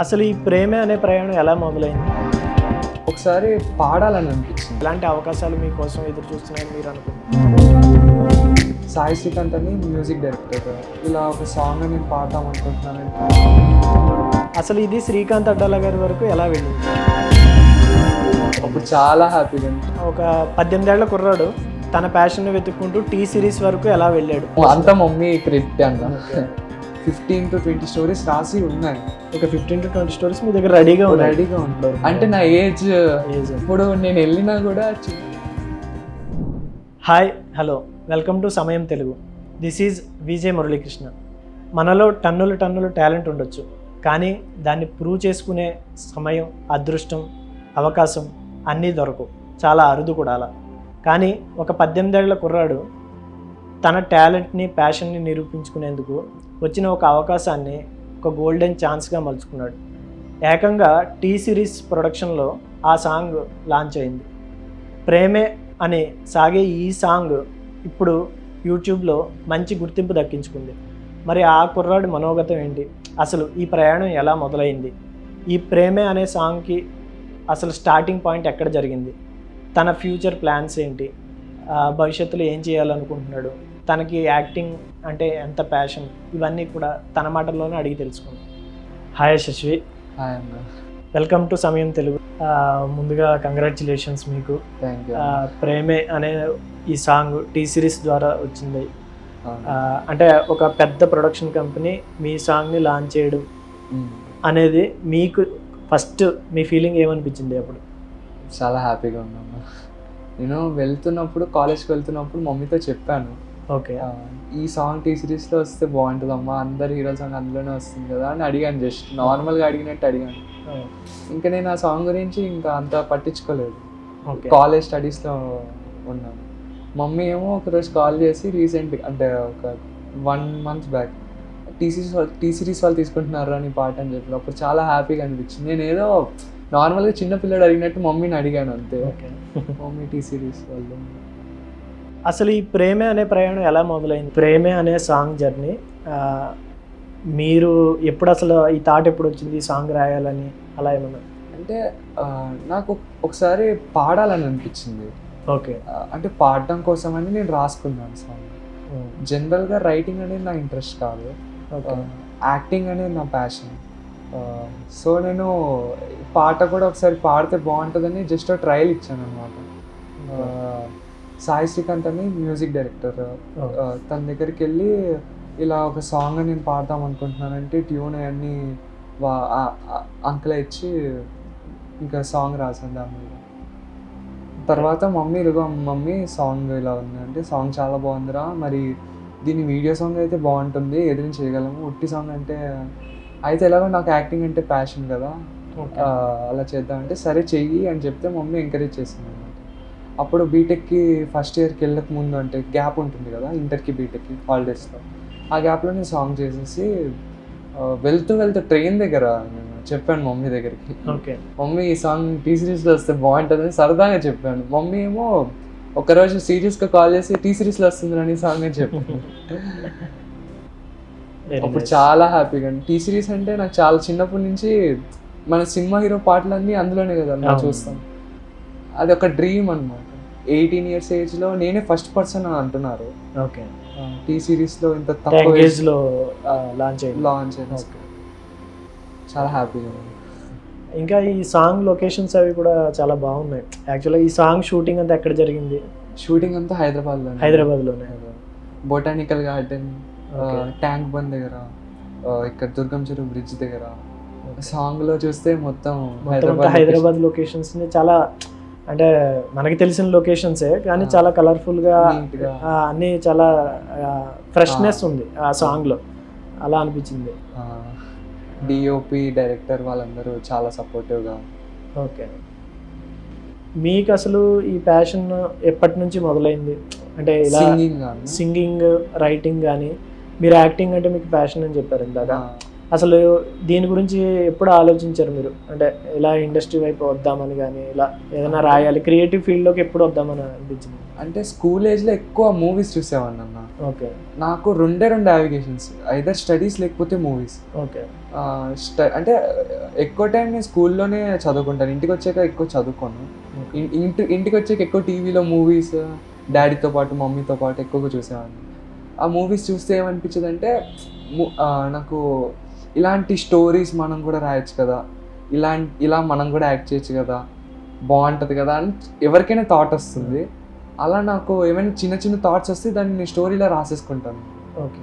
అసలు ఈ ప్రేమే అనే ప్రయాణం ఎలా మొదలైంది? ఒకసారి పాడాలని అనిపించింది. ఎలాంటి అవకాశాలు మీకోసం ఎదురు చూస్తున్నాయని మీరు అనుకుంటున్నారు? సాయి శ్రీకాంత్ అని మ్యూజిక్ డైరెక్టర్, ఇలా ఒక సాంగ్ నేను పాడదాం అనుకుంటున్నాను. అసలు ఇది శ్రీకాంత్ అడ్డాల గారి వరకు ఎలా వెళ్ళింది? అప్పుడు చాలా హ్యాపీగా ఉంది. ఒక 18 ఏళ్ల కుర్రాడు తన ప్యాషన్ని వెతుక్కుంటూ టీ సిరీస్ వరకు ఎలా వెళ్ళాడు? అంతా మమ్మీ క్రెడిట్ అన్న. 15 to 20 స్టోరీస్ రాసి ఉన్నాయి. ఒక 15 to 20 స్టోరీస్ మీ దగ్గర రెడీగా ఉంటారు. అంటే నా ఏజ్ ఇప్పుడు నేను వెళ్ళినా కూడా. Hi, hello, welcome to Samayam Telugu. This is Vijay Muralikrishna. మనలో టన్నులు టాలెంట్ ఉండొచ్చు, కానీ దాన్ని ప్రూవ్ చేసుకునే సమయం, అదృష్టం, అవకాశం అన్నీ దొరకవు. చాలా అరుదు కూడా అలా. కానీ ఒక 18 ఏళ్ల కుర్రాడు తన టాలెంట్ని, ప్యాషన్ని నిరూపించుకునేందుకు వచ్చిన ఒక అవకాశాన్ని ఒక గోల్డెన్ ఛాన్స్గా మలుచుకున్నాడు. ఏకంగా టీ సిరీస్ ప్రొడక్షన్లో ఆ సాంగ్ లాంచ్ అయింది. ప్రేమే అని సాగే ఈ సాంగ్ ఇప్పుడు యూట్యూబ్లో మంచి గుర్తింపు దక్కించుకుంది. మరి ఆ కుర్రాడు మనోగతం ఏంటి? అసలు ఈ ప్రయాణం ఎలా మొదలైంది? ఈ ప్రేమే అనే సాంగ్కి అసలు స్టార్టింగ్ పాయింట్ ఎక్కడ జరిగింది? తన ఫ్యూచర్ ప్లాన్స్ ఏంటి? భవిష్యత్తులో ఏం చేయాలనుకుంటున్నాడు? తనకి యాక్టింగ్ అంటే ఎంత ప్యాషన్? ఇవన్నీ కూడా తన మాటల్లోనే అడిగి తెలుసుకుందాం. హాయ్ శశి, హాయ్ అన్న, వెల్కమ్ టు సమయం తెలుగు. ముందుగా కంగ్రాచులేషన్స్ మీకు. Thank you. ప్రేమే అనే ఈ సాంగ్ టీ సిరీస్ ద్వారా వచ్చింది. అంటే ఒక పెద్ద ప్రొడక్షన్ కంపెనీ మీ సాంగ్ని లాంచ్ చేయడం అనేది మీకు ఫస్ట్ మీ ఫీలింగ్ ఏమనిపించింది అప్పుడు? చాలా హ్యాపీగా ఉన్నాను. నేను కాలేజ్కి వెళ్తున్నప్పుడు మమ్మీతో చెప్పాను, ఓకే, ఈ సాంగ్ టీ సిరీస్లో వస్తే బాగుంటుందమ్మా, అందరు హీరో సాంగ్ అందులోనే వస్తుంది కదా అని అడిగాను. జస్ట్ నార్మల్గా అడిగినట్టు అడిగాను. ఇంకా నేను ఆ సాంగ్ గురించి ఇంకా అంత పట్టించుకోలేదు. కాలేజ్ స్టడీస్లో ఉన్నాను. మమ్మీ ఏమో ఒకరోజు కాల్ చేసి రీసెంట్గా, అంటే ఒక 1 month బ్యాక్, టీ సిరీస్ వాళ్ళు తీసుకుంటున్నారు అని పాట అని చెప్పి అప్పుడు చాలా హ్యాపీగా అనిపించింది. నేను ఏదో నార్మల్గా చిన్న పిల్లడు అడిగినట్టు మమ్మీని అడిగాను అంతే. మమ్మీ టీ సిరీస్ వాళ్ళు. అసలు ఈ ప్రేమే అనే ప్రయాణం ఎలా మొదలైంది? ప్రేమే అనే సాంగ్ జర్నీ మీరు ఎప్పుడు, అసలు ఈ థాట్ ఎప్పుడు వచ్చింది ఈ సాంగ్ రాయాలని? అలా ఏమన్నా అంటే నాకు ఒకసారి పాడాలని అనిపించింది. ఓకే, అంటే పాడడం కోసం అని నేను రాసుకున్నాను సాంగ్. జనరల్గా రైటింగ్ అనేది నా ఇంట్రెస్ట్ కాదు, యాక్టింగ్ అనేది నా ప్యాషన్. సో నేను పాట కూడా ఒకసారి పాడితే బాగుంటుందని జస్ట్ ట్రయల్ ఇచ్చాను అనమాట. సాయి శ్రీకాంత్ అని మ్యూజిక్ డైరెక్టర్, తన దగ్గరికి వెళ్ళి ఇలా ఒక సాంగ్ నేను పాడదాం అనుకుంటున్నానంటే ట్యూన్ అవన్నీ అంకులే ఇచ్చి ఇంకా సాంగ్ రాశాను దాని మీద. తర్వాత మమ్మీ సాంగ్ ఇలా ఉందంటే సాంగ్ చాలా బాగుందిరా, మరి దీని వీడియో సాంగ్ అయితే బాగుంటుంది, ఏదైనా చేయగలము, ఉట్టి సాంగ్ అంటే అయితే ఎలాగో నాకు యాక్టింగ్ అంటే ప్యాషన్ కదా, అలా చేద్దామంటే సరే చెయ్యి అని చెప్తే మమ్మీ ఎంకరేజ్ చేసింది అనమాట. అప్పుడు బీటెక్కి ఫస్ట్ ఇయర్కి వెళ్ళక ముందు, అంటే గ్యాప్ ఉంటుంది కదా ఇంటర్కి బీటెక్కి హాలిడేస్లో, ఆ గ్యాప్లో నేను సాంగ్ చేసేసి వెళ్తూ ట్రైన్ దగ్గర నేను చెప్పాను మమ్మీ దగ్గరికి, మమ్మీ ఈ సాంగ్ టీ సిరీస్లో వస్తే బాగుంటుందని సరదాగా చెప్పాను. మమ్మీ ఏమో ఒకరోజు సీరియస్గా కాల్ చేసి టీ సిరీస్లో వస్తుందని సాంగ్ అని చెప్పాను. అప్పుడు చాలా హ్యాపీగా. టీ సిరీస్ అంటే నాకు చాలా చిన్నప్పటి నుంచి మన సినిమా హీరో పాటలన్నీ అందులోనే కదా మనం చూస్తాం. అది ఒక డ్రీమ్ అనమాట. 18 years ఏజ్లో నేనే ఫస్ట్ పర్సన్ అని అంటున్నారు. ఓకే, టీ సిరీస్లో ఇంత తక్కువ ఏజ్లో లాంచ్ అయింది. చాలా హ్యాపీగా ఉంది. ఇంకా ఈ సాంగ్ లొకేషన్స్ అవి కూడా చాలా బాగున్నాయి. యాక్చువల్గా ఈ సాంగ్ షూటింగ్ అంతా ఎక్కడ జరిగింది? షూటింగ్ అంతా హైదరాబాద్లోనే. బొటానికల్ గార్డెన్, ట్యాంక్ బండ్ దగ్గర, ఇక్కడ దుర్గం చెరువు బ్రిడ్జ్ దగ్గర. సాంగ్లో చూస్తే మొత్తం హైదరాబాద్ లొకేషన్స్ చాలా, అంటే మనకి తెలిసిన లొకేషన్సే కానీ చాలా కలర్ఫుల్గా అన్నీ, చాలా ఫ్రెష్నెస్ ఉంది ఆ సాంగ్లో, అలా అనిపించింది. డిఓపి, డైరెక్టర్ వాళ్ళందరూ చాలా సపోర్టివ్గా. ఓకే, మీకు అసలు ఈ ప్యాషన్ ఎప్పటి నుంచి మొదలైంది? అంటే ఇలా సింగింగ్, రైటింగ్ కానీ, మీరు యాక్టింగ్ అంటే మీకు ప్యాషన్ అని చెప్పారు ఇందాక. అసలు దీని గురించి ఎప్పుడు ఆలోచించారు మీరు? అంటే ఇలా ఇండస్ట్రీ వైపు వద్దామని కానీ, ఇలా ఏదైనా రాయాలి క్రియేటివ్ ఫీల్డ్లోకి ఎప్పుడు వద్దామని అనిపించింది? అంటే స్కూల్ ఏజ్లో ఎక్కువ మూవీస్ చూసేవాడిని అన్న. ఓకే. నాకు రెండే నావిగేషన్స్, ఐదర్ స్టడీస్ లేకపోతే మూవీస్. ఓకే. అంటే ఎక్కువ టైం నేను స్కూల్లోనే చదువుకుంటాను, ఇంటికి వచ్చాక ఎక్కువ చదువుకోను. ఇంటికి వచ్చాక ఎక్కువ టీవీలో మూవీస్ డాడీతో పాటు మమ్మీతో పాటు ఎక్కువగా చూసేవాడిని. ఆ మూవీస్ చూస్తే ఏమనిపించదు అంటే నాకు ఇలాంటి స్టోరీస్ మనం కూడా రాయొచ్చు కదా, ఇలా మనం కూడా యాక్ట్ చేయొచ్చు కదా, బాగుంటుంది కదా అని ఎవరికైనా థాట్ వస్తుంది. అలా నాకు ఏమైనా చిన్న చిన్న థాట్స్ వస్తే దాన్ని నేను స్టోరీలో రాసేసుకుంటాను. ఓకే.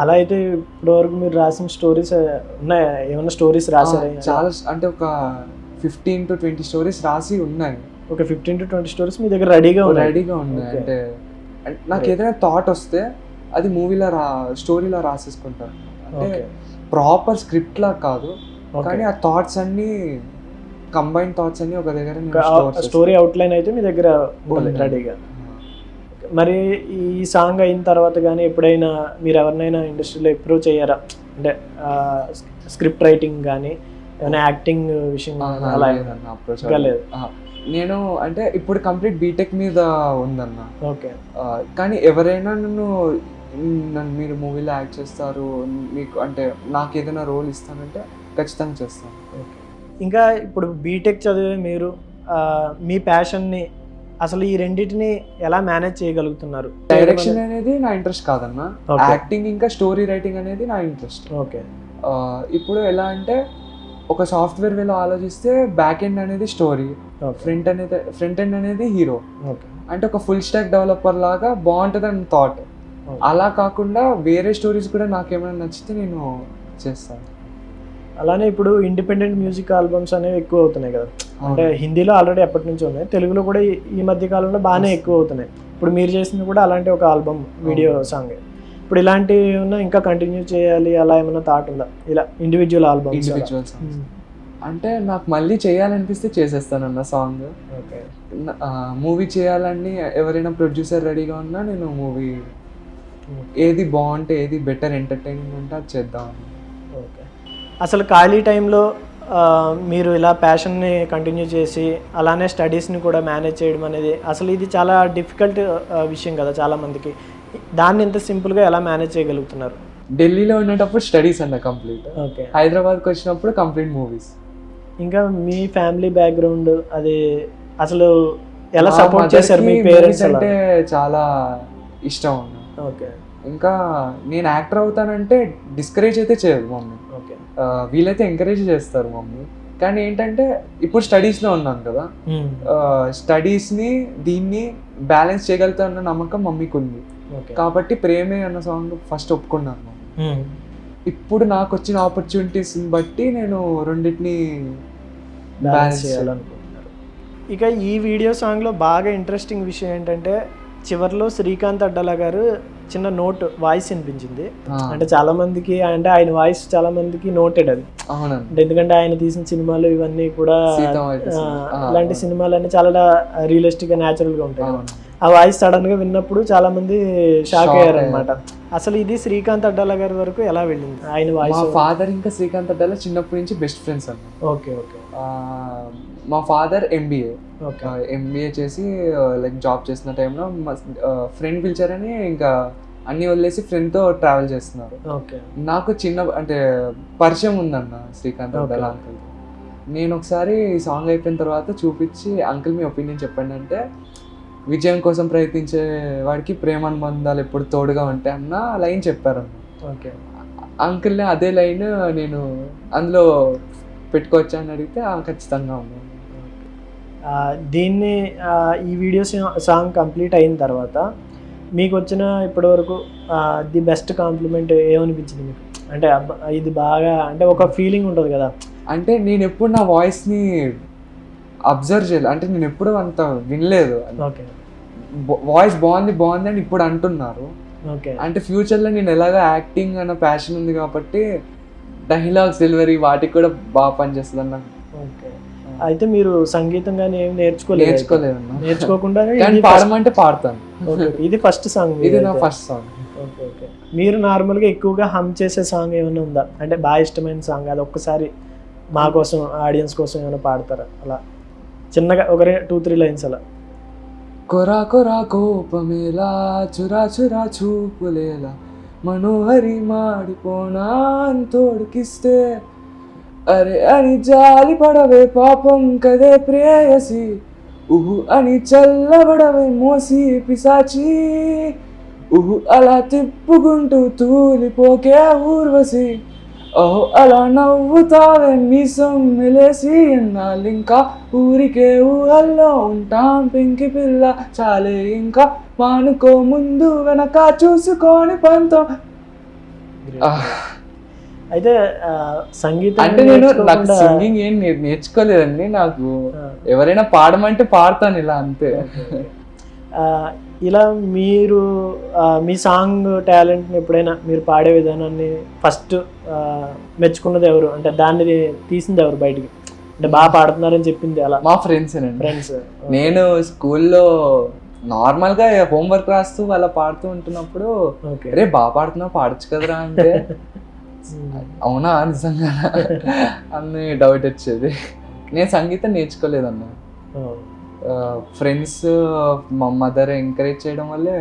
అలా అయితే ఇప్పటివరకు మీరు రాసిన స్టోరీస్ ఉన్నాయా? ఏమైనా స్టోరీస్ రాసారా? చాలా, అంటే ఒక 15 to 20 స్టోరీస్ రాసి ఉన్నాయి. ఒక 15 to 20 స్టోరీస్ మీ దగ్గర రెడీగా ఉన్నాయి. అంటే నాకు ఏదైనా థాట్ వస్తే అది మూవీలో స్టోరీలో రాసేసుకుంటాను. అంటే ప్రాపర్ స్క్రిప్ట్ లా కాదు, కానీ ఆ థాట్స్ అన్ని కంబైన్ థాట్స్ అన్ని ఒక దగ్గర స్టోరీ అవుట్లైన్ అయితే మీ దగ్గర రెడీగా. మరి ఈ సాంగ్ అయిన తర్వాత కానీ ఎప్పుడైనా మీరు ఎవరినైనా ఇండస్ట్రీలో అప్రోచ్ అయ్యారా? అంటే స్క్రిప్ట్ రైటింగ్ కానీ ఏమైనా యాక్టింగ్ విషయం అలా అప్రోచ్ లేదు. నేను అంటే ఇప్పుడు కంప్లీట్ బీటెక్ మీద ఉందన్న. ఓకే. కానీ ఎవరైనా నన్ను మీరు మూవీలో యాక్ట్ చేస్తారు, మీకు అంటే నాకు ఏదైనా రోల్ ఇస్తానంటే ఖచ్చితంగా చేస్తాను. ఓకే. ఇంకా ఇప్పుడు బీటెక్ చదివే మీరు మీ ప్యాషన్ని అసలు ఈ రెండింటిని ఎలా మేనేజ్ చేయగలుగుతున్నారు? డైరెక్షన్ అనేది నా ఇంట్రెస్ట్ కాదన్న, యాక్టింగ్ ఇంకా స్టోరీ రైటింగ్ అనేది నా ఇంట్రెస్ట్. ఓకే. ఇప్పుడు ఎలా అంటే ఒక సాఫ్ట్వేర్ వేలో ఆలోచిస్తే బ్యాక్ ఎండ్ అనేది స్టోరీ, ఫ్రంట్ ఎండ్ అనేది హీరో. అంటే ఒక ఫుల్ స్టాక్ డెవలపర్ లాగా బాగుంటుంది అని థాట్. అలా కాకుండా వేరే స్టోరీస్ కూడా నాకేమైనా నచ్చితే నేను చేస్తాను. అలానే ఇప్పుడు ఇండిపెండెంట్ మ్యూజిక్ ఆల్బమ్స్ అనేవి ఎక్కువ అవుతున్నాయి కదా. అంటే హిందీలో ఆల్రెడీ ఎప్పటి నుంచి ఉన్నాయి, తెలుగులో కూడా ఈ మధ్య కాలంలో బాగానే ఎక్కువ అవుతున్నాయి. ఇప్పుడు మీరు చేసింది కూడా అలాంటి ఒక ఆల్బమ్ వీడియో సాంగ్. ఇప్పుడు ఇలాంటివి ఏమన్నా ఇంకా కంటిన్యూ చేయాలి అలా ఏమైనా థాట్ ఉందా? ఇలా ఇండివిజువల్ ఆల్బమ్స్ అంటే నాకు మళ్ళీ చేయాలనిపిస్తే చేసేస్తానన్న సాంగ్. ఓకే. మూవీ చేయాలని ఎవరైనా ప్రొడ్యూసర్ రెడీగా ఉన్నా నేను మూవీ ఏది బాగుంటే, ఏది బెటర్ ఎంటర్టైనింగ్ ఉంటే అది చేద్దాం. ఓకే. అసలు ఖాళీ టైంలో మీరు ఇలా ప్యాషన్ని కంటిన్యూ చేసి అలానే స్టడీస్ని కూడా మేనేజ్ చేయడం అనేది అసలు ఇది చాలా డిఫికల్ట్ విషయం కదా చాలామందికి. దాన్ని ఎంత సింపుల్గా ఎలా మేనేజ్ చేయగలుగుతున్నారు? ఢిల్లీలో ఉండేటప్పుడు స్టడీస్ అన్న కంప్లీట్. ఓకే. హైదరాబాద్కి వచ్చినప్పుడు కంప్లీట్ మూవీస్. ఇంకా మీ ఫ్యామిలీ బ్యాక్గ్రౌండ్ అది అసలు ఎలా సపోర్ట్ చేశారు మీ పేరెంట్స్? అంటే చాలా ఇష్టం అన్న. ఓకే. ఇంకా నేను యాక్టర్ అవుతానంటే డిస్కరేజ్ అయితే చేయదు మమ్మీ. ఓకే. వీళ్ళైతే ఎంకరేజ్ చేస్తారు మమ్మీ. కానీ ఏంటంటే ఇప్పుడు స్టడీస్లో ఉన్నాను కదా, స్టడీస్ని దీన్ని బ్యాలెన్స్ చేయగలుగుతా అన్న నమ్మకం మమ్మీకి ఉంది. కాబట్టి ప్రేమే అన్న సాంగ్ ఫస్ట్ ఒప్పుకున్నాను మమ్మీ. ఇప్పుడు నాకు వచ్చిన ఆపర్చునిటీస్ని బట్టి నేను రెండింటిని బ్యాలెన్స్ చేయాలనుకుంటున్నాను. ఇక ఈ వీడియో సాంగ్లో బాగా ఇంట్రెస్టింగ్ విషయం ఏంటంటే చివరిలో శ్రీకాంత్ అడ్డాల గారు చిన్న నోట్ వాయిస్ వినిపించింది. అంటే చాలా మందికి అంటే ఆయన వాయిస్ చాలా మందికి నోటెడ్ అది. అంటే ఎందుకంటే ఆయన తీసిన సినిమాలు ఇవన్నీ కూడా ఇలాంటి సినిమాలన్నీ చాలా రియలిస్టిక్ గా న్యాచురల్ గా ఉంటాయి. ఆ వాయిస్ సడన్ గా విన్నప్పుడు చాలా మంది షాక్ అయ్యారు అనమాట. అసలు ఇది శ్రీకాంత్ అడ్డాల గారి వరకు ఎలా వెళ్ళింది ఆయన వాయిస్? మా ఫాదర్ ఇంకా శ్రీకాంత్ అడ్డాల చిన్నప్పటి నుంచి బెస్ట్ ఫ్రెండ్స్ అన్న. ఓకే. ఓకే. మా ఫాదర్ ఎంబీఏ చేసి లైక్ జాబ్ చేసిన టైంలో మా ఫ్రెండ్ పిలిచారని ఇంకా అన్ని వదిలేసి ఫ్రెండ్తో ట్రావెల్ చేస్తున్నారు. ఓకే. నాకు చిన్న అంటే పరిచయం ఉందన్న శ్రీకాంత్ అడ్డాల అంకుల్. నేను ఒకసారి ఈ సాంగ్ అయిపోయిన తర్వాత చూపించి అంకుల్ మీ ఒపీనియన్ చెప్పండి అంటే, విజయం కోసం ప్రయత్నించే వాడికి ప్రేమానుబంధాలు ఎప్పుడు తోడుగా ఉంటాయి అన్న లైన్ చెప్పారన్న. ఓకే. అంకుల్ని అదే లైన్ నేను అందులో పెట్టుకోవచ్చా అని అడిగితే ఖచ్చితంగా ఉంది. దీన్ని ఈ వీడియో సాంగ్ కంప్లీట్ అయిన తర్వాత మీకు వచ్చిన ఇప్పటివరకు ది బెస్ట్ కాంప్లిమెంట్ ఏమనిపించింది మీకు? అంటే ఇది బాగా అంటే ఒక ఫీలింగ్ ఉంటుంది కదా. అంటే నేను ఎప్పుడు నా వాయిస్ని అబ్జర్వ్ చేయలేదు, అంటే నేను ఎప్పుడు అంత వినలేదు. ఓకే. వాయిస్ బాగుంది అని ఇప్పుడు అంటున్నారు. ఓకే. అంటే ఫ్యూచర్లో నేను ఎలాగో యాక్టింగ్ అన్న ప్యాషన్ ఉంది కాబట్టి డైలాగ్స్ డెలివరీ వాటికి కూడా బాగా పనిచేస్తుంది అన్న. ఓకే. అయితే మీరు సంగీతం కానీ ఏం నేర్చుకోలేదు? నేర్చుకోకుండా పాడమంటే పాడతాను. ఇది ఫస్ట్ సాంగ్? ఇది నా ఫస్ట్ సాంగ్. Okay okay. మీరు నార్మల్గా ఎక్కువగా హమ్ చేసే సాంగ్ ఏమైనా ఉందా, అంటే బాగా ఇష్టమైన సాంగ్, అది ఒక్కసారి మా కోసం ఆడియన్స్ కోసం ఏమైనా పాడతారా అలా చిన్నగా ఒక 2-3 లైన్స్ అలా? కొరా కొరా కోపమేలా చురా చురా చూపులేలా మనోహరి మాడిపోనా తోడుకిస్తే అరే అని జాలి పడవే పాపం కదే ప్రేయసి ఉహు అని చల్లబడవే మోసి పిశాచి ఉహు అలా తిప్పుకుంటూ తూలిపోకే ఊర్వశి ఓహో అలా నవ్వుతావే మీసం మెలేసి ఎన్నాళ్ళింకా ఊరికే ఊహల్లో ఉంటాం పెంకి పిల్ల చాలే ఇంకా మానుకో ముందు వెనక చూసుకొని పంతం. అయితే సంగీతం అంటే నేను నాకు సింగింగ్ ఏం నేర్చుకోలేదండి, నాకు ఎవరైనా పాడమంటే పాడతాను ఇలా అంతే. ఇలా మీరు మీ సాంగ్ టాలెంట్ని ఎప్పుడైనా మీరు పాడే విధానాన్ని ఫస్ట్ మెచ్చుకున్నది ఎవరు, అంటే దాన్ని తీసింది ఎవరు బయటికి, అంటే బాగా పాడుతున్నారని చెప్పింది అలా? మా ఫ్రెండ్స్. నేను స్కూల్లో నార్మల్గా హోంవర్క్ రాస్తూ అలా పాడుతూ ఉంటున్నప్పుడు అరే బాగా పాడుతున్నావు పాడచ్చు కదరా అంటే అవునా నిజంగా అని డౌట్ వచ్చేది. నేను సంగీతం నేర్చుకోలేదన్న, ఫ్రెండ్స్ మా మదర్ ఎంకరేజ్ చేయడం వల్లే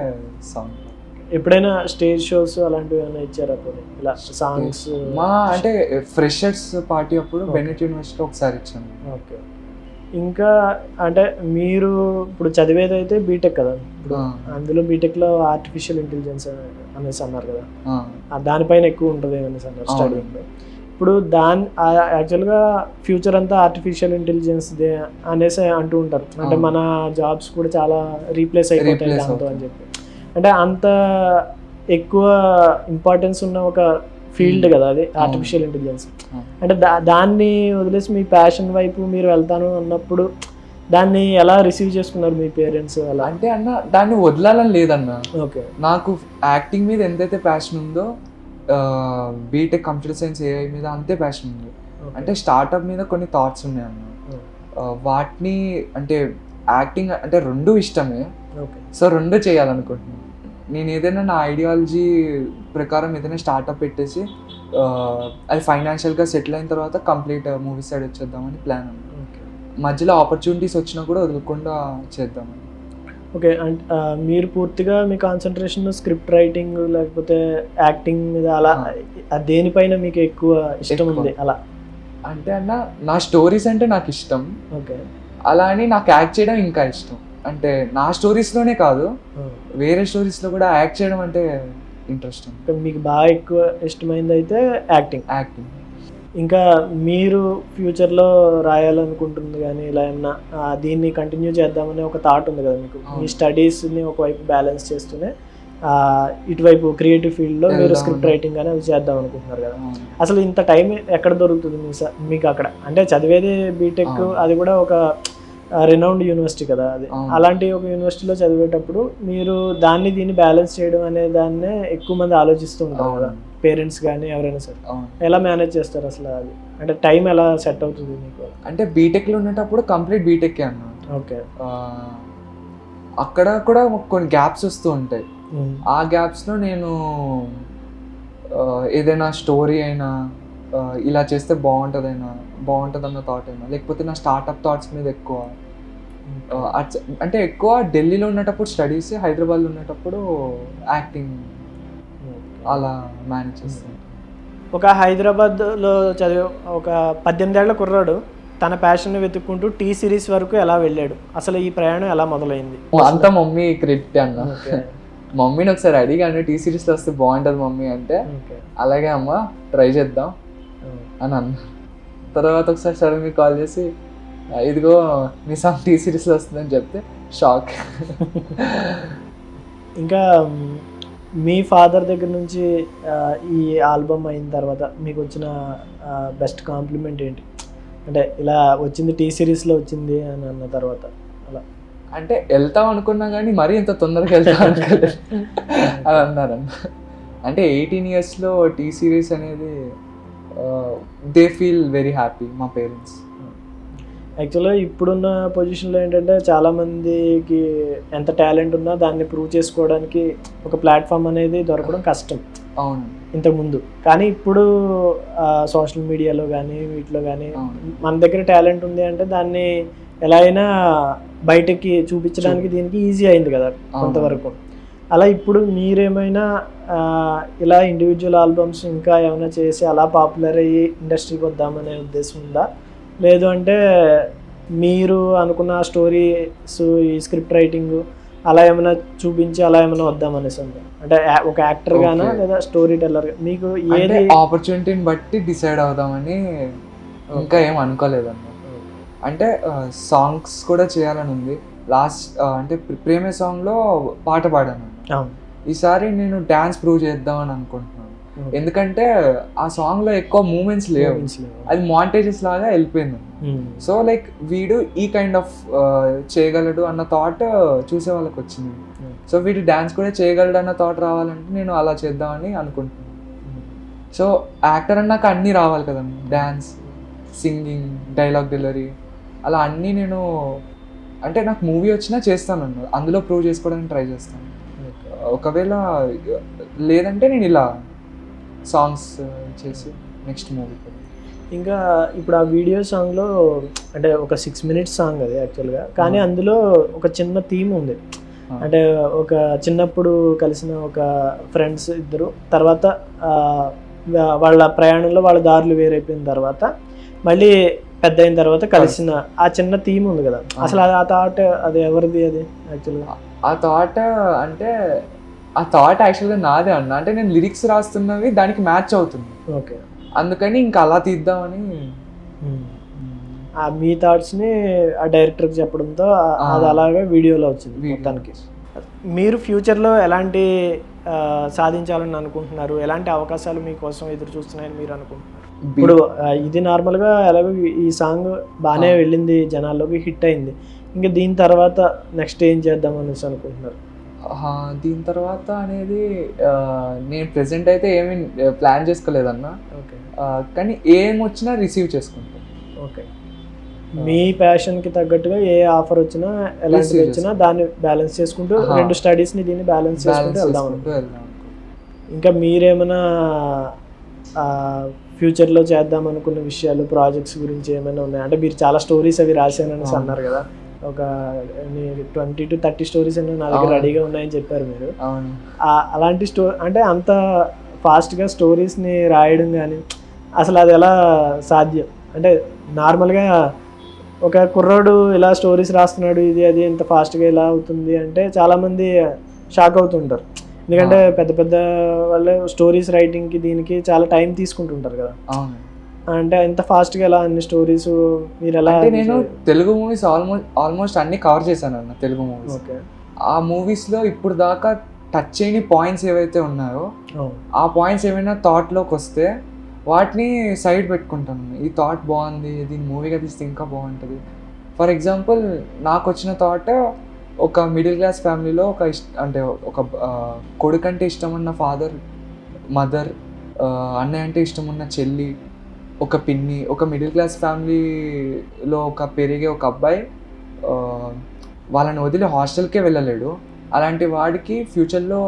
సాంగ్. ఎప్పుడైనా స్టేజ్ షోస్ అలాంటివి ఏమైనా ఇచ్చారా ఇలా సాంగ్స్? మా అంటే ఫ్రెషర్స్ పార్టీ అప్పుడు బెనెట్ యూనివర్సిటీ ఒకసారి ఇచ్చాను. ఓకే. ఇంకా అంటే మీరు ఇప్పుడు చదివేది అయితే బీటెక్ కదా, ఇప్పుడు అందులో బీటెక్లో ఆర్టిఫిషియల్ ఇంటెలిజెన్స్ అనేసి అన్నారు కదా, దానిపైన ఎక్కువ ఉంటుంది అనేసి అన్నారు స్టడీలో. ఇప్పుడు యాక్చువల్గా ఫ్యూచర్ అంతా ఆర్టిఫిషియల్ ఇంటెలిజెన్స్ అనేసి అంటూ ఉంటారు, అంటే మన జాబ్స్ కూడా చాలా రీప్లేస్ అయిపోతాయి దాంతో అని చెప్పి. అంటే అంత ఎక్కువ ఇంపార్టెన్స్ ఉన్న ఒక ఫీల్డ్ కదా అది ఆర్టిఫిషియల్ ఇంటెలిజెన్స్. అంటే దాన్ని వదిలేసి మీ ప్యాషన్ వైపు మీరు వెళ్తాను అన్నప్పుడు దాన్ని ఎలా రిసీవ్ చేసుకున్నారు మీ పేరెంట్స్ అలా? అంటే అన్న దాన్ని వదలాలని లేదన్న. ఓకే. నాకు యాక్టింగ్ మీద ఎంతైతే ప్యాషన్ ఉందో బీటెక్ కంప్యూటర్ సైన్స్ ఏఐ మీద అంతే ప్యాషన్ ఉంది. అంటే స్టార్ట్అప్ మీద కొన్ని థాట్స్ ఉన్నాయి అన్న, వాటిని అంటే యాక్టింగ్ అంటే రెండు ఇష్టమే, సో రెండు చేయాలనుకుంటున్నాను. నేను ఏదైనా నా ఐడియాలజీ ప్రకారం ఏదైనా స్టార్ట్అప్ పెట్టేసి అది ఫైనాన్షియల్గా సెటిల్ అయిన తర్వాత కంప్లీట్ మూవీ సైడ్ వచ్చేద్దామని ప్లాన్ ఉంది. మధ్యలో ఆపర్చునిటీస్ వచ్చినా కూడా వదలకుండా చేద్దామని. ఓకే. అంటే మీరు పూర్తిగా మీ కాన్సన్ట్రేషన్ స్క్రిప్ట్ రైటింగ్ లేకపోతే యాక్టింగ్ మీద అలా దేనిపైన మీకు ఎక్కువ ఇష్టం ఉంది అలా? అంటే అన్న నా స్టోరీస్ అంటే నాకు ఇష్టం. ఓకే. అలా అని నాకు యాక్ట్ చేయడం ఇంకా ఇష్టం. అంటే నా స్టోరీస్లోనే కాదు వేరే స్టోరీస్లో కూడా యాక్ట్ చేయడం అంటే ఇంట్రెస్ట్. మీకు బాగా ఎక్కువ ఇష్టమైంది అయితే యాక్టింగ్. ఇంకా మీరు ఫ్యూచర్లో రాయాలనుకుంటుంది కానీ ఇలా ఏమన్నా దీన్ని కంటిన్యూ చేద్దామని ఒక థాట్ ఉంది కదా మీకు? మీ స్టడీస్ని ఒకవైపు బ్యాలెన్స్ చేస్తూనే ఇటువైపు క్రియేటివ్ ఫీల్డ్లో మీరు స్క్రిప్ట్ రైటింగ్ అని అవి చేద్దాం అనుకుంటున్నారు కదా. అసలు ఇంత టైం ఎక్కడ దొరుకుతుంది మీకు అక్కడ? అంటే చదివేది బీటెక్, అది కూడా ఒక రినౌండ్ యూనివర్సిటీ కదా అది. అలాంటి ఒక యూనివర్సిటీలో చదివేటప్పుడు మీరు దీన్ని బ్యాలెన్స్ చేయడం అనే దాన్నే ఎక్కువ మంది ఆలోచిస్తూ ఉంటారు కదా, పేరెంట్స్ కానీ ఎవరైనా సరే. ఎలా మేనేజ్ చేస్తారు అసలు అది? అంటే టైం ఎలా సెట్ అవుతుంది మీకు? అంటే బీటెక్లో ఉండేటప్పుడు కంప్లీట్ బీటెక్ అన్న. ఓకే. అక్కడ కూడా కొన్ని గ్యాప్స్ వస్తూ ఉంటాయి. ఆ గ్యాప్స్లో నేను ఏదైనా స్టోరీ అయినా ఇలా చేస్తే బాగుంటుందన్న థాట్ అయినా, లేకపోతే నా స్టార్ట్అప్ థాట్స్ మీద ఎక్కువ అంటే ఎక్కువ ఢిల్లీలో ఉండేటప్పుడు స్టడీస్, హైదరాబాద్లో ఉండేటప్పుడు యాక్టింగ్ అలా మేనేజ్ చేస్తాను. ఒక హైదరాబాద్లో చదివే ఒక 18 ఏళ్ల కుర్రాడు తన ప్యాషన్ని వెతుక్కుంటూ టీ సిరీస్ వరకు ఎలా వెళ్ళాడు? అసలు ఈ ప్రయాణం ఎలా మొదలైంది? అంతా మమ్మీ క్రెడిట్ అన్న. మమ్మీని ఒకసారి అడిగాను టీ సిరీస్లో వస్తే బాగుంటుంది మమ్మీ అంటే, అలాగే అమ్మ ట్రై చేద్దాం అని అన్న. తర్వాత ఒకసారి సడన్గా కాల్ చేసి ఇదిగో మీ సాంగ్ టీ సిరీస్లో వస్తుందని చెప్తే షాక్. ఇంకా మీ ఫాదర్ దగ్గర నుంచి ఈ ఆల్బమ్ అయిన తర్వాత మీకు వచ్చిన బెస్ట్ కాంప్లిమెంట్ ఏంటి? అంటే ఇలా వచ్చింది టీ సిరీస్లో వచ్చింది అని అన్న తర్వాత అలా అంటే వెళ్తాం అనుకున్నా కానీ మరీ ఇంత తొందరగా వెళ్తాం అనుకోలేదు అని అన్నారన్న. అంటే 18 yearsలో టీ సిరీస్ అనేది దే ఫీల్ వెరీ హ్యాపీ మా పేరెంట్స్. యాక్చువల్గా ఇప్పుడున్న పొజిషన్లో ఏంటంటే చాలామందికి ఎంత టాలెంట్ ఉన్నా దాన్ని ప్రూవ్ చేసుకోవడానికి ఒక ప్లాట్ఫామ్ అనేది దొరకడం కష్టం అవును ఇంతకుముందు. కానీ ఇప్పుడు సోషల్ మీడియాలో కానీ వీటిలో కానీ అవును మన దగ్గర టాలెంట్ ఉంది అంటే దాన్ని ఎలా అయినా బయటకి చూపించడానికి దీనికి ఈజీ అయింది కదా కొంతవరకు. అలా ఇప్పుడు మీరేమైనా ఇలా ఇండివిజువల్ ఆల్బమ్స్ ఇంకా ఏమైనా చేసి అలా పాపులర్ అయ్యి ఇండస్ట్రీకి వద్దామనే ఉద్దేశం ఉందా, లేదు అంటే మీరు అనుకున్న స్టోరీస్ ఈ స్క్రిప్ట్ రైటింగ్ అలా ఏమైనా చూపించి అలా ఏమైనా వద్దామనేసి ఉందా? అంటే ఒక యాక్టర్ గానా లేదా స్టోరీ టెల్లర్, మీకు ఏది ఆపర్చునిటీని బట్టి డిసైడ్ అవుదామని ఇంకా ఏం అనుకోలేదు అన్నమాట. అంటే సాంగ్స్ కూడా చేయాలని ఉంది. లాస్ట్ అంటే ప్రేమే సాంగ్లో పాట పాడాను. ఈసారి నేను డ్యాన్స్ ప్రూవ్ చేద్దామని అనుకుంటున్నాను. ఎందుకంటే ఆ సాంగ్లో ఎక్కువ మూమెంట్స్ లేవు, అది మాంటేజెస్ లాగా వెళ్ళిపోయింది. సో లైక్ వీడు ఈ కైండ్ ఆఫ్ చేయగలడు అన్న థాట్ చూసే వాళ్ళకి వచ్చింది. సో వీడు డ్యాన్స్ కూడా చేయగలడు అన్న థాట్ రావాలంటే నేను అలా చేద్దామని అనుకుంటున్నాను. సో యాక్టర్ అన్నాక అన్నీ రావాలి కదండి, డ్యాన్స్, సింగింగ్, డైలాగ్ డెలివరీ, అలా అన్నీ నేను అంటే నాకు మూవీ వచ్చినా చేస్తాను, అందులో ప్రూవ్ చేసుకోవడానికి ట్రై చేస్తాను. ఒకవేళ లేదంటే నేను ఇలా సాంగ్స్ చేసి నెక్స్ట్ మూవీ. ఇంకా ఇప్పుడు ఆ వీడియో సాంగ్లో అంటే ఒక 6 minutes సాంగ్ అది యాక్చువల్గా, కానీ అందులో ఒక చిన్న థీమ్ ఉంది. అంటే ఒక చిన్నప్పుడు కలిసిన ఒక ఫ్రెండ్స్ ఇద్దరు, తర్వాత వాళ్ళ ప్రయాణంలో వాళ్ళ దారులు వేరైపోయిన తర్వాత మళ్ళీ పెద్ద అయిన తర్వాత కలిసిన ఆ చిన్న థీమ్ ఉంది కదా, అసలు ఆ థాట్ అది ఎవరిది? అది యాక్చువల్గా ఆ థాట్ అంటే ఆ థాట్ యాక్చువల్గా నాదే అన్న. అంటే నేను లిరిక్స్ రాస్తున్నవి దానికి మ్యాచ్ అవుతుంది. ఓకే, అందుకని ఇంకా అలా తీద్దామని మీ థాట్స్ని ఆ డైరెక్టర్కి చెప్పడంతో అది అలాగే వీడియోలో వచ్చింది మొత్తానికి. మీరు ఫ్యూచర్లో ఎలాంటి సాధించాలని అనుకుంటున్నారు, ఎలాంటి అవకాశాలు మీకోసం ఎదురు చూస్తున్నాయని మీరు అనుకుంటున్నారు? ఇప్పుడు ఇది నార్మల్గా ఎలాగో ఈ సాంగ్ బాగానే వెళ్ళింది, జనాల్లోకి హిట్ అయింది, ఇంకా దీని తర్వాత నెక్స్ట్ ఏం చేద్దాం అనేసి అనుకుంటున్నారు? దీని తర్వాత అనేది నేను ప్రెసెంట్ అయితే ఏమి ప్లాన్ చేసుకోలేదన్నా. ఓకే, కానీ ఏం వచ్చినా రిసీవ్ చేసుకుంటాను. ఓకే, మీ ప్యాషన్కి తగ్గట్టుగా ఏ ఆఫర్ వచ్చినా ఎలాంటిది వచ్చినా దాన్ని బ్యాలెన్స్ చేసుకుంటూ రెండు స్టడీస్ని దీన్ని బ్యాలెన్స్ చేసుకుంటూ వెళ్దాం. ఇంకా మీరేమైనా ఫ్యూచర్లో చేద్దాం అనుకున్న విషయాలు, ప్రాజెక్ట్స్ గురించి ఏమైనా ఉన్నాయి? అంటే మీరు చాలా స్టోరీస్ అవి రాశానని అన్నారు కదా, ఒక 20 to 30 స్టోరీస్ అన్నీ నా దగ్గర రెడీగా ఉన్నాయని చెప్పారు మీరు. అలాంటి అంటే అంత ఫాస్ట్గా స్టోరీస్ని రాయడం కానీ అసలు అది ఎలా సాధ్యం? అంటే నార్మల్గా ఒక కుర్రాడు ఇలా స్టోరీస్ రాస్తున్నాడు, ఇది అది ఇంత ఫాస్ట్గా ఇలా అవుతుంది అంటే చాలామంది షాక్ అవుతుంటారు. ఎందుకంటే పెద్ద పెద్ద వాళ్ళే స్టోరీస్ రైటింగ్కి దీనికి చాలా టైం తీసుకుంటుంటారు కదా. అంటే ఇంత ఫాస్ట్గా ఎలా అన్ని స్టోరీస్ మీరు ఎలా? నేను తెలుగు మూవీస్ ఆల్మోస్ట్ అన్ని కవర్ చేశాను అన్న. తెలుగు మూవీస్, ఓకే, ఆ మూవీస్లో ఇప్పుడు దాకా టచ్ చేయని పాయింట్స్ ఏవైతే ఉన్నాయో ఆ పాయింట్స్ ఏమైనా థాట్లోకి వస్తే వాటిని సైడ్ పెట్టుకుంటాను. ఈ థాట్ బాగుంది, దీన్ని మూవీగా తీస్తే ఇంకా బాగుంటుంది. ఫర్ ఎగ్జాంపుల్ నాకు వచ్చిన థాట్, ఒక మిడిల్ క్లాస్ ఫ్యామిలీలో అంటే ఒక కొడుకు అంటే ఇష్టం ఉన్న ఫాదర్, మదర్, అన్నయ్య అంటే ఇష్టం ఉన్న చెల్లి, ఒక పిన్ని, ఒక మిడిల్ క్లాస్ ఫ్యామిలీలో పెరిగే ఒక అబ్బాయి వాళ్ళని వదిలి హాస్టల్కే వెళ్ళలేడు. అలాంటి వాడికి ఫ్యూచర్లో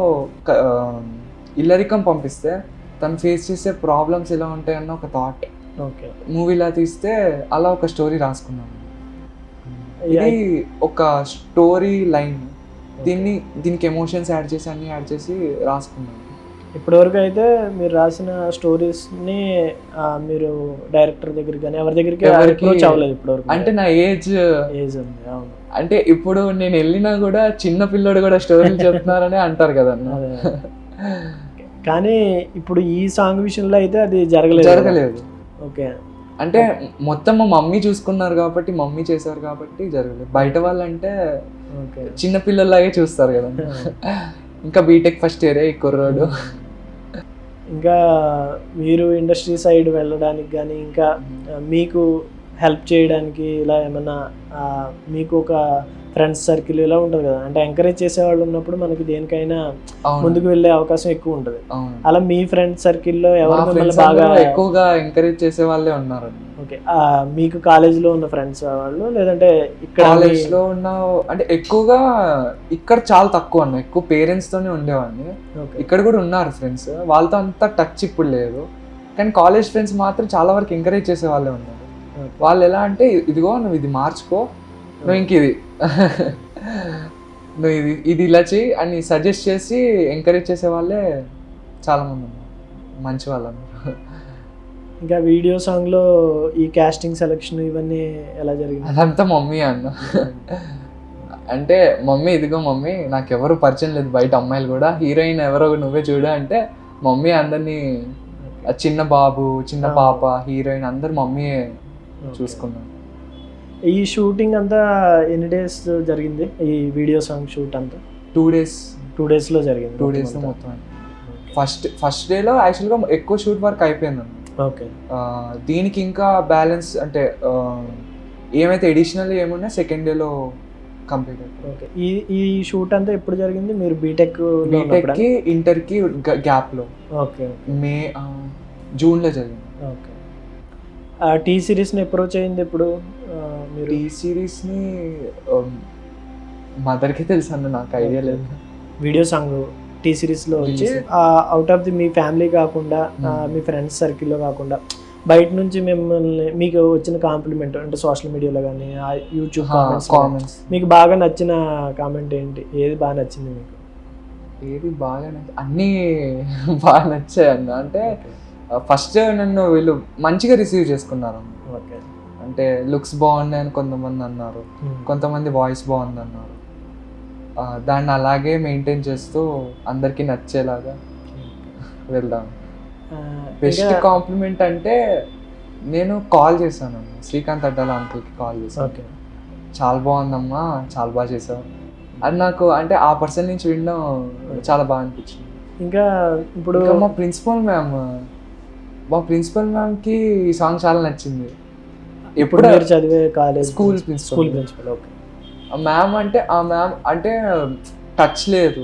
ఇల్లరికం పంపిస్తే తను ఫేస్ చేసే ప్రాబ్లమ్స్ ఎలా ఉంటాయన్న ఒక థాట్. ఓకే, మూవీలా తీస్తే అలా ఒక స్టోరీ రాసుకున్నాను. ఇది ఒక స్టోరీ లైన్, దీనికి ఎమోషన్స్ యాడ్ చేసి అన్ని యాడ్ చేసి రాసుకున్నాను. ఇప్పటివరకు అయితే మీరు రాసిన స్టోరీస్ని మీరు డైరెక్టర్ దగ్గరికి కానీ ఎవరి దగ్గరికి అప్రోచ్ అవ్వలేదు ఇప్పటివరకు? అంటే నా ఏజ్ ఉంది. అవును, అంటే ఇప్పుడు నేను వెళ్ళినా కూడా చిన్న పిల్లోడు కూడా స్టోరీలు చెప్తున్నారని అంటారు కదా. కానీ ఇప్పుడు ఈ సాంగ్ విషయంలో అయితే అది జరగలేదు. ఓకే, అంటే మొత్తం మా మమ్మీ చూసుకున్నారు కాబట్టి, మమ్మీ చేశారు కాబట్టి జరగలేదు. బయట వాళ్ళంటే చిన్న పిల్లల్లాగే చూస్తారు కదా. ఇంకా బీటెక్ ఫస్ట్ ఇయరే ఈ కుర్రాడు. ఇంకా మీరు ఇండస్ట్రీ సైడ్ వెళ్ళడానికి కానీ ఇంకా మీకు హెల్ప్ చేయడానికి ఇలా ఏమైనా మీకు ఒక ఫ్రెండ్స్ సర్కిల్ ఇలా ఉంటుంది కదా, అంటే ఎంకరేజ్ చేసేవాళ్ళు ఉన్నప్పుడు మనకి దేనికైనా ముందుకు వెళ్ళే అవకాశం ఎక్కువ ఉంటుంది. అలా మీ ఫ్రెండ్స్ సర్కిల్లో ఎవరు మిమ్మల్ని బాగా ఎక్కువగా ఎంకరేజ్ చేసే వాళ్ళే ఉన్నారు? ఓకే. మీకు కాలేజీలో ఉన్న ఫ్రెండ్స్ వాళ్ళు లేదంటే ఇక్కడ కాలేజ్లో ఉన్న అంటే ఎక్కువగా ఇక్కడ చాలా తక్కువ అన్న, ఎక్కువ పేరెంట్స్తోనే ఉండేవాడిని. ఓకే. ఇక్కడ కూడా ఉన్నారు ఫ్రెండ్స్, వాళ్ళతో అంత టచ్ ఇప్పుడు లేదు. కానీ కాలేజ్ ఫ్రెండ్స్ మాత్రం చాలా వరకు ఎంకరేజ్ చేసే వాళ్ళే ఉన్నారు. ఓకే. వాళ్ళు ఎలా అంటే ఇదిగో నువ్వు ఇది మార్చుకో, నువ్వు ఇంక ఇది నువ్వు ఇది ఇలా చెయ్యి అని సజెస్ట్ చేసి ఎంకరేజ్ చేసే వాళ్ళే చాలామంది ఉన్నారు, మంచి వాళ్ళు అన్నారు. ఇంకా వీడియో సాంగ్లో ఈ కాస్టింగ్ సెలెక్షన్ ఇవన్నీ ఎలా జరిగింది? అదంతా మమ్మీ అన్న. అంటే మమ్మీ ఇదిగో మమ్మీ నాకు ఎవరు పరిచయం లేదు బయట అమ్మాయిలు కూడా, హీరోయిన్ ఎవరో నువ్వే చూడ అంటే మమ్మీ అందరినీ, చిన్న బాబు చిన్న పాప హీరోయిన్ అందరు మమ్మీయే చూసుకున్నాను. ఈ షూటింగ్ అంతా ఎన్ని డేస్ జరిగింది? ఈ వీడియో సాంగ్ షూట్ అంతా 2 days. 2 daysలో జరిగింది. 2 daysలో మొత్తం. ఫస్ట్ డేలో యాక్చువల్గా ఎక్కువ షూట్ వర్క్ అయిపోయింది. ఓకే. దీనికి ఇంకా బ్యాలెన్స్ అంటే ఏమైతే ఎడిషనల్ ఏమున్నా సెకండ్ డేలో కంప్లీట్ అయిపోయింది. ఓకే. ఈ షూట్ అంతా ఎప్పుడు జరిగింది? మీరు బీటెక్కి ఇంటర్కి గ్యాప్లో. ఓకే. జూన్లో జరిగింది. ఓకే. టీ సిరీస్ని అప్రోచ్ అయింది ఇప్పుడు మీరు? టీ సిరీస్ని మదర్కి తెలుసు అన్న, నాకు ఐడియా లేదు. వీడియో సాంగ్ టీ సిరీస్లో వచ్చి out of the me family కాకుండా మీ ఫ్రెండ్స్ సర్కిల్లో కాకుండా బయట నుంచి మిమ్మల్ని మీకు వచ్చిన కాంప్లిమెంట్ అంటే సోషల్ మీడియాలో కానీ యూట్యూబ్ కామెంట్స్ మీకు బాగా నచ్చిన కామెంట్ ఏంటి? ఏది బాగా నచ్చింది మీకు? ఏది బాగా అన్నీ బాగా నచ్చాయి అన్న. అంటే ఫస్ట్ నన్ను వీళ్ళు మంచిగా రిసీవ్ చేసుకున్నారు. ఓకే. అంటే లుక్స్ బాగున్నాయని కొంతమంది అన్నారు, కొంతమంది వాయిస్ బాగుంది అన్నారు. దాన్ని అలాగే మెయింటైన్ చేస్తూ అందరికీ నచ్చేలాగా వెళ్దాం. బెస్ట్ కాంప్లిమెంట్ అంటే నేను కాల్ చేశాను శ్రీకాంత్ అడ్డాల అంకుల్కి కాల్ చేశాను. చాలా బాగుందమ్మా, చాలా బాగా చేసావు అది నాకు అంటే ఆ పర్సన్ నుంచి వినడం చాలా బాగా అనిపించింది. ఇంకా ఇప్పుడు మా ప్రిన్సిపల్ మ్యామ్కి ఈ సాంగ్ చాలా నచ్చింది. ఎప్పుడు మీరు చదివే college school principal. Okay. Ma'am అంటే టచ్ లేదు.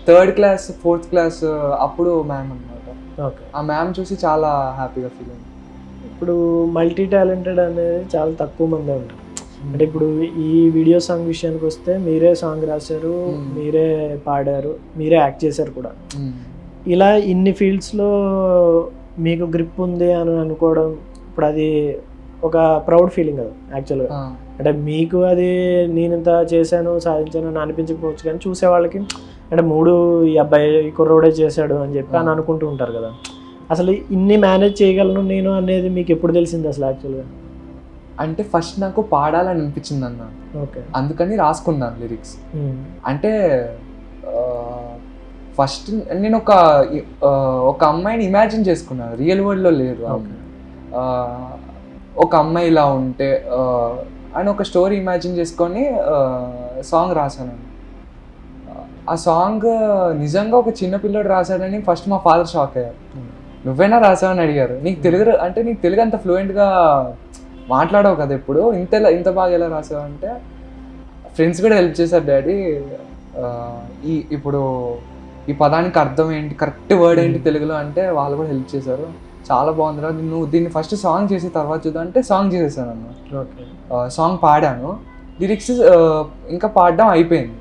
3rd class 4th class అప్పుడు మ్యామ్ అనమాట. ఓకే. ఆ మ్యామ్ చూసి చాలా హ్యాపీగా ఫీల్ అయింది. ఇప్పుడు మల్టీ టాలెంటెడ్ అనేది చాలా తక్కువ మంది ఉంటారు. అంటే ఇప్పుడు ఈ వీడియో సాంగ్ విషయానికి వస్తే మీరే సాంగ్ రాశారు, మీరే పాడారు, మీరే యాక్ట్ చేశారు కూడా. ఇలా ఇన్ని ఫీల్డ్స్లో మీకు గ్రిప్ ఉంది అని అనుకోవడం ఇప్పుడు అది ఒక ప్రౌడ్ ఫీలింగ్ కదా యాక్చువల్గా. అంటే మీకు అది నేను ఇంత చేశాను సాధించాను అని అనిపించకపోవచ్చు, కానీ చూసే వాళ్ళకి అంటే ఈ అబ్బాయి కుర్రోడే చేశాడు అని చెప్పి అని అనుకుంటూ ఉంటారు కదా. అసలు ఇన్ని మేనేజ్ చేయగలను నేను అనేది మీకు ఎప్పుడు తెలిసింది అసలు యాక్చువల్గా? అంటే ఫస్ట్ నాకు పాడాలని అనిపించింది అన్న. ఓకే. అందుకని రాసుకున్నాను లిరిక్స్. అంటే ఫస్ట్ నేను ఒక అమ్మాయిని ఇమాజిన్ చేసుకున్నాను, రియల్ వరల్డ్లో లేదు. ఒక అమ్మాయి ఇలా ఉంటే అని ఒక స్టోరీ ఇమాజిన్ చేసుకొని సాంగ్ రాశాను. ఆ సాంగ్ నిజంగా ఒక చిన్న పిల్లడు రాశాడని ఫస్ట్ మా ఫాదర్ షాక్ అయ్యారు. నువ్వేనా రాసావని అడిగారు. నీకు తెలుగు అంత ఫ్లూయెంట్గా మాట్లాడవు కదా, ఎప్పుడు ఇంత బాగా ఎలా రాసావు అంటే ఫ్రెండ్స్ కూడా హెల్ప్ చేశారు. డాడీ ఇప్పుడు ఈ పదానికి అర్థం ఏంటి, కరెక్ట్ వర్డ్ ఏంటి తెలుగులో అంటే వాళ్ళు కూడా హెల్ప్ చేశారు. చాలా బాగుంది రా, నువ్వు దీన్ని ఫస్ట్ సాంగ్ చేసి తర్వాత చూద్దాం అంటే సాంగ్ చేసేసాను అన్న. సాంగ్ పాడాను, లిరిక్స్ ఇంకా పాడడం అయిపోయింది.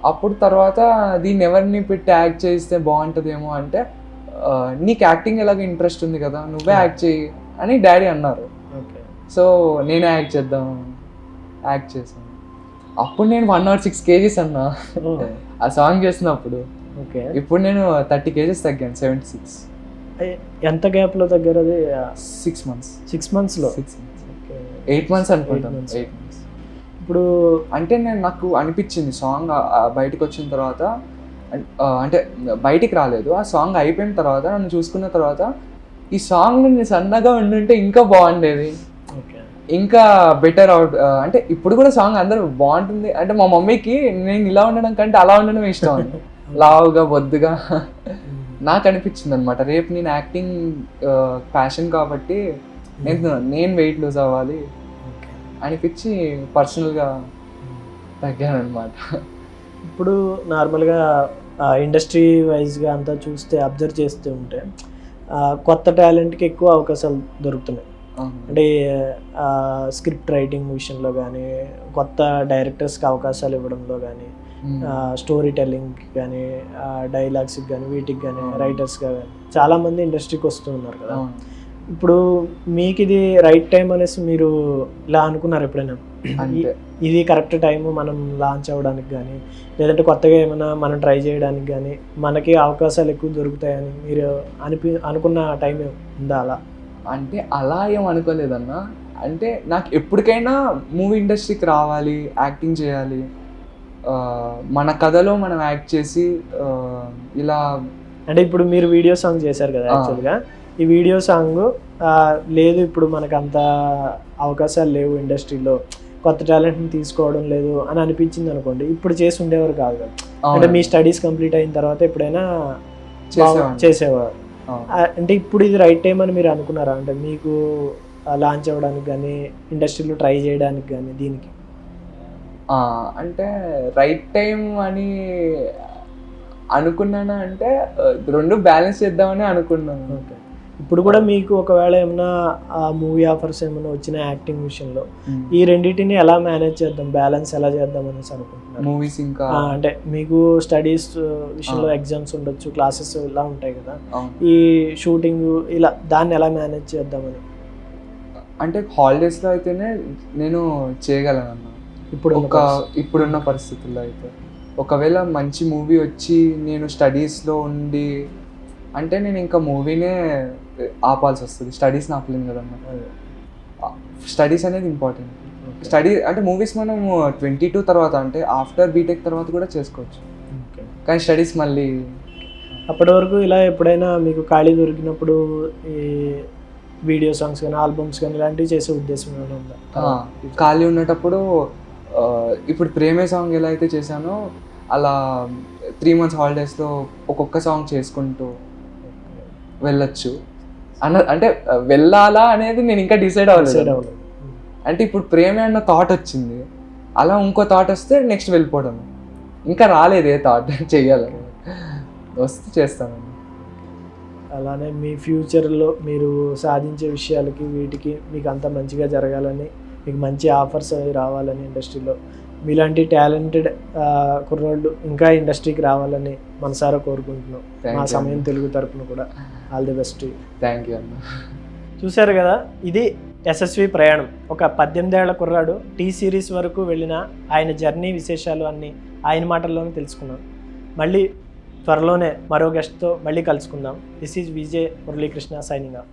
అప్పుడు తర్వాత దీన్ని ఎవరిని పెట్టి యాక్ట్ చేస్తే బాగుంటుందేమో అంటే నీకు యాక్టింగ్ ఎలాగ ఇంట్రెస్ట్ ఉంది కదా, నువ్వే యాక్ట్ చేయి అని డాడీ అన్నారు. సో నేనే యాక్ట్ చేశాను. అప్పుడు నేను 106 kgs అన్నా ఆ సాంగ్ చేసినప్పుడు. ఇప్పుడు నేను 30 kgs తగ్గాను, 76. ఎంత గ్యాప్లో తగ్గారు? 6 months. 6 monthsలో 8 months అనుకుంటాను. 8 months. ఇప్పుడు అంటే నాకు అనిపించింది సాంగ్ బయటకు వచ్చిన తర్వాత, అంటే బయటికి రాలేదు, ఆ సాంగ్ అయిపోయిన తర్వాత నన్ను చూసుకున్న తర్వాత ఈ సాంగ్ నేను సన్నగా ఉండుంటే ఇంకా బాగుండేది, ఇంకా బెటర్ అవుట్. అంటే ఇప్పుడు కూడా సాంగ్ అందరూ బాగుంటుంది అంటే మా మమ్మీకి నేను ఇలా ఉండడం కంటే అలా ఉండడం ఇష్టం అండి, లావుగా బొద్దుగా. నాకు అనిపించింది అనమాట, రేపు నేను యాక్టింగ్ ప్యాషన్ కాబట్టి నేను వెయిట్ లూజ్ అవ్వాలి అనిపించి పర్సనల్గా తగ్గాను అనమాట. ఇప్పుడు నార్మల్గా ఇండస్ట్రీ వైజ్గా అంతా చూస్తే అబ్జర్వ్ చేస్తూ ఉంటే కొత్త టాలెంట్కి ఎక్కువ అవకాశాలు దొరుకుతున్నాయి. అంటే స్క్రిప్ట్ రైటింగ్ విషయంలో కానీ, కొత్త డైరెక్టర్స్కి అవకాశాలు ఇవ్వడంలో కానీ, స్టోరీ టెల్లింగ్కి కానీ, డైలాగ్స్కి కానీ, వీటికి కానీ, రైటర్స్గా కానీ చాలామంది ఇండస్ట్రీకి వస్తూ ఉన్నారు కదా. ఇప్పుడు మీకు ఇది రైట్ టైం అనేసి మీరు ఇలా అనుకున్నారు ఎప్పుడైనా? ఇది కరెక్ట్ టైము మనం లాంచ్ అవ్వడానికి కానీ, లేదంటే కొత్తగా ఏమైనా మనం ట్రై చేయడానికి కానీ, మనకి అవకాశాలు ఎక్కువ దొరుకుతాయని మీరు అనుకున్న టైం ఉందా అలా? అంటే అలా ఏం అనుకోలేదన్న. అంటే నాకు ఎప్పటికైనా మూవీ ఇండస్ట్రీకి రావాలి, యాక్టింగ్ చేయాలి, మన కథలో మనం యాక్ట్ చేసి ఇలా. అంటే ఇప్పుడు మీరు వీడియో సాంగ్ చేశారు కదా, యాక్చువల్గా ఈ వీడియో సాంగ్ లేదు, ఇప్పుడు మనకు అంత అవకాశాలు లేవు ఇండస్ట్రీలో, కొత్త టాలెంట్ని తీసుకోవడం లేదు అని అనిపించింది అనుకోండి, ఇప్పుడు చేసి ఉండేవారు కాదు కదా. అంటే మీ స్టడీస్ కంప్లీట్ అయిన తర్వాత ఎప్పుడైనా చేసేవారు. అంటే ఇప్పుడు ఇది రైట్ టైం అని మీరు అనుకున్నారా? అంటే మీకు లాంచ్ అవ్వడానికి కానీ, ఇండస్ట్రీలో ట్రై చేయడానికి కానీ దీనికి? అంటే రైట్ టైం అని అనుకున్నానా అంటే రెండు బ్యాలెన్స్ చేద్దామని అనుకున్నాను. ఓకే. ఇప్పుడు కూడా మీకు ఒకవేళ ఏమైనా మూవీ ఆఫర్స్ ఏమైనా వచ్చిన యాక్టింగ్ విషయంలో ఈ రెండింటిని ఎలా మేనేజ్ చేద్దాం, బ్యాలెన్స్ ఎలా చేద్దాం అనేసి అనుకుంటున్నారు? మూవీస్ ఇంకా అంటే మీకు స్టడీస్ విషయంలో ఎగ్జామ్స్ ఉండొచ్చు, క్లాసెస్ ఇలా ఉంటాయి కదా, ఈ షూటింగ్ ఇలా దాన్ని ఎలా మేనేజ్ చేద్దామని? అంటే హాలిడేస్లో అయితేనే నేను చేయగలను అన్న. ఇప్పుడున్న పరిస్థితుల్లో అయితే ఒకవేళ మంచి మూవీ వచ్చి నేను స్టడీస్లో ఉండి అంటే నేను ఇంకా మూవీనే ఆపాల్సి వస్తుంది, స్టడీస్ని ఆపలేను కదన్నా. స్టడీస్ అనేది ఇంపార్టెంట్. స్టడీ అంటే మూవీస్ మనం 22 తర్వాత అంటే ఆఫ్టర్ బీటెక్ తర్వాత కూడా చేసుకోవచ్చు, కానీ స్టడీస్ మళ్ళీ. అప్పటి వరకు ఇలా ఎప్పుడైనా మీకు ఖాళీ దొరికినప్పుడు ఈ వీడియో సాంగ్స్ కానీ, ఆల్బమ్స్ కానీ ఇలాంటివి చేసే ఉద్దేశం ఏమైనా ఉందా? ఖాళీ ఉన్నప్పుడు ఇప్పుడు ప్రేమే సాంగ్ ఎలా అయితే చేశానో అలా 3 months హాలిడేస్లో ఒక్కొక్క సాంగ్ చేసుకుంటూ వెళ్ళొచ్చు అంటే వెళ్ళాలా అనేది నేను ఇంకా డిసైడ్ అవ్వలేదు. అంటే ఇప్పుడు ప్రేమే అన్న థాట్ వచ్చింది, అలా ఇంకో థాట్ వస్తే నెక్స్ట్ వెళ్ళిపోవడం. ఇంకా రాలేదు ఏ థాట్ చెయ్యాలని, వస్తే చేస్తాను. అలానే మీ ఫ్యూచర్లో మీరు సాధించే విషయాలకి వీటికి మీకు అంత మంచిగా జరగాలని, మీకు మంచి ఆఫర్స్ అవి రావాలని, ఇండస్ట్రీలో మీలాంటి టాలెంటెడ్ కుర్రోళ్ళు ఇంకా ఇండస్ట్రీకి రావాలని మనసారా కోరుకుంటున్నాం. మా సమయం తెలుగు తరపున కూడా all the best. Thank you అన్న. చూశారు కదా, ఇది యశస్వి ప్రయాణం. ఒక 18 ఏళ్ల కుర్రాడు టీ సిరీస్ వరకు వెళ్ళిన ఆయన జర్నీ విశేషాలు అన్నీ ఆయన మాటల్లోనే తెలుసుకున్నాం. మళ్ళీ త్వరలోనే మరో గెస్ట్తో మళ్ళీ కలుసుకుందాం. This is VJ Muralikrishna signing off.